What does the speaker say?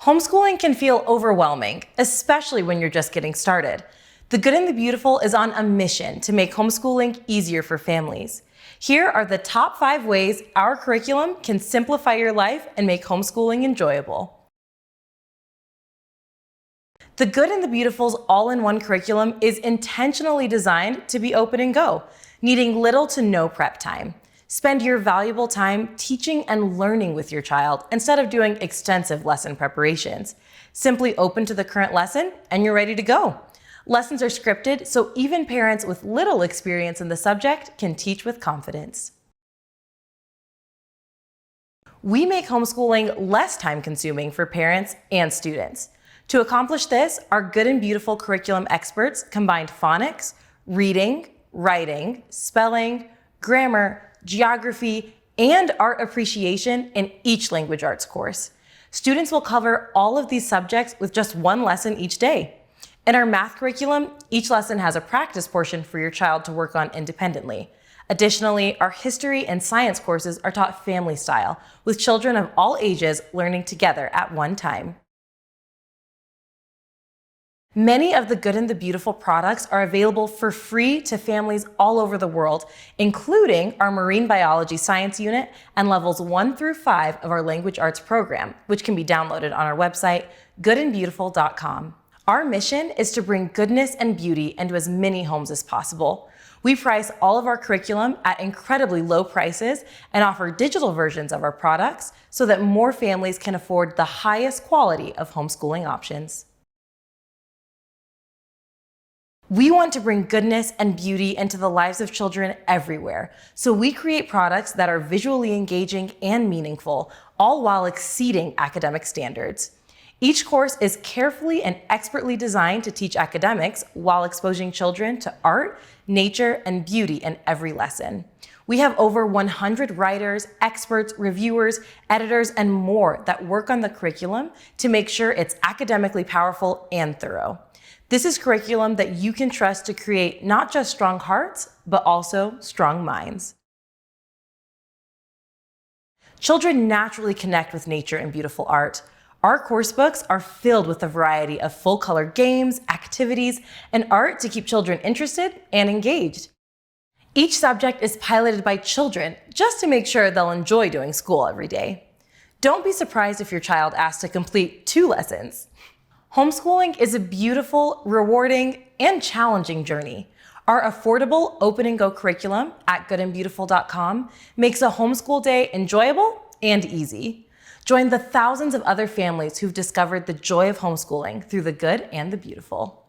Homeschooling can feel overwhelming, especially when you're just getting started. The Good and the Beautiful is on a mission to make homeschooling easier for families. Here are the top 5 ways our curriculum can simplify your life and make homeschooling enjoyable. The Good and the Beautiful's all-in-one curriculum is intentionally designed to be open and go, needing little to no prep time. Spend your valuable time teaching and learning with your child instead of doing extensive lesson preparations. Simply open to the current lesson and you're ready to go. Lessons are scripted, so even parents with little experience in the subject can teach with confidence. We make homeschooling less time-consuming for parents and students. To accomplish this, our Good and Beautiful curriculum experts combined phonics, reading, writing, spelling, grammar, geography, and art appreciation in each language arts course. Students will cover all of these subjects with just one lesson each day. In our math curriculum, each lesson has a practice portion for your child to work on independently. Additionally, our history and science courses are taught family style, with children of all ages learning together at one time. Many of the Good and the Beautiful products are available for free to families all over the world, including our Marine Biology Science Unit and levels 1 through 5 of our Language Arts program, which can be downloaded on our website, goodandbeautiful.com. Our mission is to bring goodness and beauty into as many homes as possible. We price all of our curriculum at incredibly low prices and offer digital versions of our products so that more families can afford the highest quality of homeschooling options. We want to bring goodness and beauty into the lives of children everywhere, so we create products that are visually engaging and meaningful, all while exceeding academic standards. Each course is carefully and expertly designed to teach academics while exposing children to art, nature, and beauty in every lesson. We have over 100 writers, experts, reviewers, editors, and more that work on the curriculum to make sure it's academically powerful and thorough. This is curriculum that you can trust to create not just strong hearts, but also strong minds. Children naturally connect with nature and beautiful art. Our course books are filled with a variety of full-color games, activities, and art to keep children interested and engaged. Each subject is piloted by children just to make sure they'll enjoy doing school every day. Don't be surprised if your child asks to complete 2 lessons. Homeschooling is a beautiful, rewarding, and challenging journey. Our affordable open and go curriculum at goodandbeautiful.com makes a homeschool day enjoyable and easy. Join the thousands of other families who've discovered the joy of homeschooling through the Good and the Beautiful.